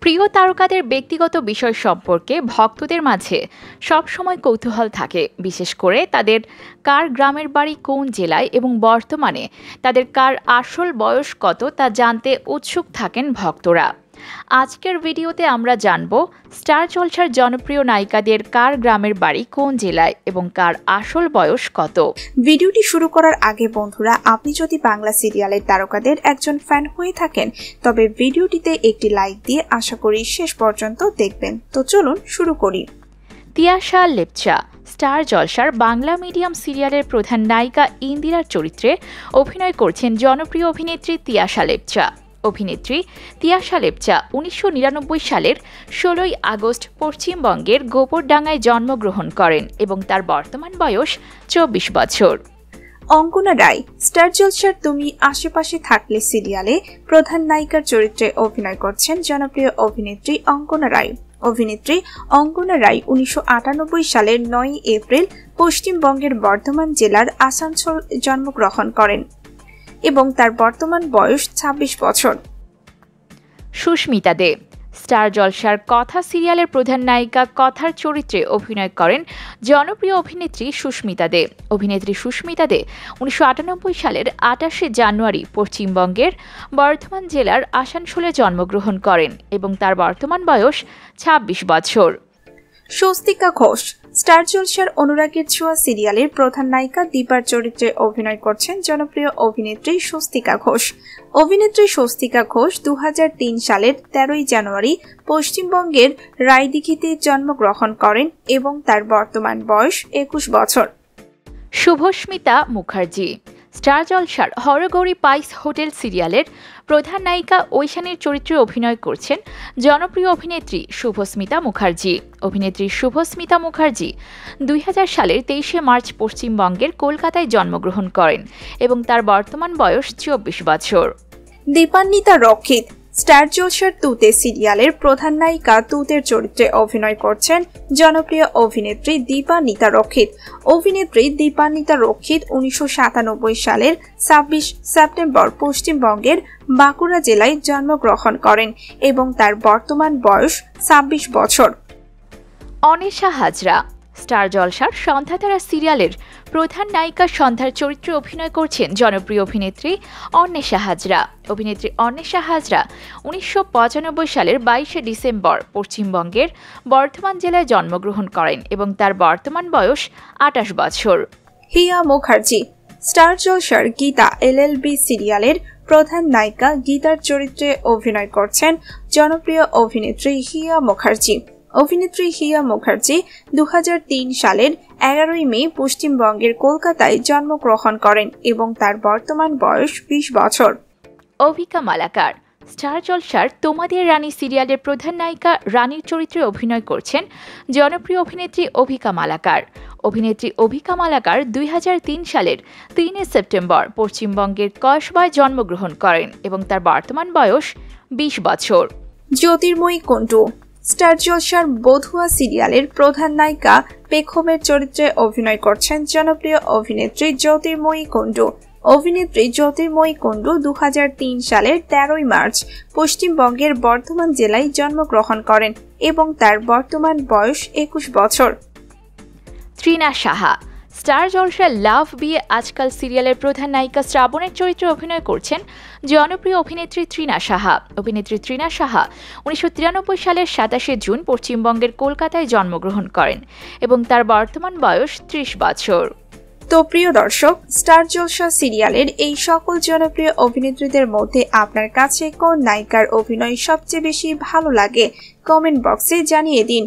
প্রিয় তারকাদের ব্যক্তিগত বিষয় সম্পর্কে ভক্তদের মাঝে সবসময় কৌতূহল থাকে, বিশেষ করে তাদের কার গ্রামের বাড়ি কোন জেলায় এবং বর্তমানে তাদের কার আসল বয়স কত তা জানতে উৎসুক থাকেন ভক্তরা। আজকের ভিডিওতে আমরা জানব স্টার জলসার জনপ্রিয় নায়িকাদের কার গ্রামের বাড়ি কোন জেলায় এবং কার আসল বয়স কত। ভিডিওটি শুরু করার আগে বন্ধুরা, আপনি যদি বাংলা সিরিয়ালের তারকাদের একজন ফ্যান হয়ে থাকেন তবে ভিডিওটিতে একটি লাইক দিয়ে আশা করি শেষ পর্যন্ত দেখবেন। তো চলুন শুরু করি। তিয়াশা লেপচা স্টার জলসার বাংলা মিডিয়াম সিরিয়ালের প্রধান নায়িকা ইন্দিরার চরিত্রে অভিনয় করছেন জনপ্রিয় অভিনেত্রী তিয়াশা লেপচা। অভিনেত্রী তিয়াশা লেপচা 1999 সালের 16 আগস্ট পশ্চিমবঙ্গের গোবরডাঙ্গায় জন্মগ্রহণ করেন এবং তার বর্তমান বয়স 24 বছর। অঙ্গনা রায় স্টার জলসার তুমি আশেপাশে থাকলে সিরিয়ালে প্রধান নায়িকার চরিত্রে অভিনয় করছেন জনপ্রিয় অভিনেত্রী অঙ্গনা রায়। অভিনেত্রী অঙ্গনা রায় 1998 সালের 9 এপ্রিল পশ্চিমবঙ্গের বর্ধমান জেলার আসানসোল জন্মগ্রহণ করেন এবং তার বর্তমান বয়স 26 বছর। সুস্মিতা দে স্টার জলসার কথা সিরিয়ালের প্রধান নায়িকা কথার চরিত্রে অভিনয় করেন জনপ্রিয় অভিনেত্রী সুস্মিতা দে। অভিনেত্রী সুস্মিতা দে 1998 সালের 28 জানুয়ারি পশ্চিমবঙ্গের বর্ধমান জেলার আসানসোলে জন্মগ্রহণ করেন এবং তার বর্তমান বয়স 26 বছর। স্বস্তিকা ঘোষ স্টার জলসার অনুরাগের ছোঁয়া সিরিয়ালের প্রধান নায়িকা দীপার চরিত্রে অভিনয় করছেন জনপ্রিয় অভিনেত্রী স্বস্তিকা ঘোষ। অভিনেত্রী স্বস্তিকা ঘোষ 2003 সালের 13 জানুয়ারি পশ্চিমবঙ্গের রায়দিঘিতে জন্মগ্রহণ করেন এবং তার বর্তমান বয়স 21 বছর। শুভস্মিতা মুখার্জি স্টার জলসার হরগৌরী পাইস হোটেল সিরিয়ালের প্রধান নায়িকা ঐশানীর চরিত্রে অভিনয় করছেন জনপ্রিয় অভিনেত্রী শুভস্মিতা মুখার্জি। অভিনেত্রী শুভস্মিতা মুখার্জি 2000 সালের 23 মার্চ পশ্চিমবঙ্গের কলকাতায় জন্মগ্রহণ করেন এবং তার বর্তমান বয়স 24 বছর। দীপান্বিতা রক্ষিত স্টার জলসার তুতে সিরিয়ালের প্রধান নায়িকা তুতের চরিত্রে অভিনয় করছেন জনপ্রিয় অভিনেত্রী দীপান্বিতা রক্ষিত। অভিনেত্রী দীপান্বিতা রক্ষিত 1997 সালের 26 সেপ্টেম্বর পশ্চিমবঙ্গের বাঁকুড়া জেলায় জন্মগ্রহণ করেন এবং তার বর্তমান বয়স 26 বছর। অনিশা হাজরা স্টার জলসার সন্ধ্যাতারা সিরিয়ালের প্রধান নায়িকা সন্ধ্যার চরিত্রে অভিনয় করছেন জনপ্রিয় অভিনেত্রী অন্বেষা হাজরা। অভিনেত্রী অন্বেষা হাজরা 1995 সালের 22 ডিসেম্বর পশ্চিমবঙ্গের বর্ধমান জেলায় জন্মগ্রহণ করেন এবং তার বর্তমান বয়স 28 বছর। হিয়া মুখার্জি স্টার জলসার গীতা LLB সিরিয়ালের প্রধান নায়িকা গীতার চরিত্রে অভিনয় করছেন জনপ্রিয় অভিনেত্রী হিয়া মুখার্জি। অভিনেত্রী হিয়া মুখার্জি 2003 সালের 11 মে পশ্চিমবঙ্গের কলকাতায় জন্মগ্রহণ করেন এবং তার বর্তমান বয়স 20 বছর। অভিকা মালাকার স্টার জলসার তোমাদের রানী সিরিয়ালের প্রধান নায়িকা রানীর চরিত্রে অভিনয় করছেন জনপ্রিয় অভিনেত্রী অভিকা মালাকার। অভিনেত্রী অভিকা মালাকার 2003 সালের 3 সেপ্টেম্বর পশ্চিমবঙ্গের কসবায় জন্মগ্রহণ করেন এবং তার বর্তমান বয়স 20 বছর। জ্যোতির্ময়ী কুণ্ডু স্টার জলসার বধুয়া সিরিয়ালের প্রধান নায়িকা পেখমের চরিত্রে অভিনয় করছেন জনপ্রিয় অভিনেত্রী জ্যোতির্ময়ী কুণ্ডু। অভিনেত্রী জ্যোতির্ময়ী কুণ্ডু 2003 সালের 13 মার্চ পশ্চিমবঙ্গের বর্ধমান জেলায় জন্মগ্রহণ করেন এবং তার বর্তমান বয়স 21 বছর। তৃণা সাহা স্টার জলসার লাভ বিয়ে আজকাল সিরিয়ালের প্রধান নায়িকা শ্রাবণের চরিত্রে অভিনয় করছেন জনপ্রিয় অভিনেত্রী তৃণা সাহা। অভিনেত্রী তৃণা সাহা 1993 সালের 27 জুন পশ্চিমবঙ্গের কলকাতায় জন্মগ্রহণ করেন এবং তার বর্তমান বয়স 30 বছর। তো প্রিয় দর্শক, স্টার জলসা সিরিয়ালের এই সকল জনপ্রিয় অভিনেত্রীদের মধ্যে আপনার কাছে কোন নায়িকার অভিনয় সবচেয়ে বেশি ভালো লাগে কমেন্ট বক্সে জানিয়ে দিন।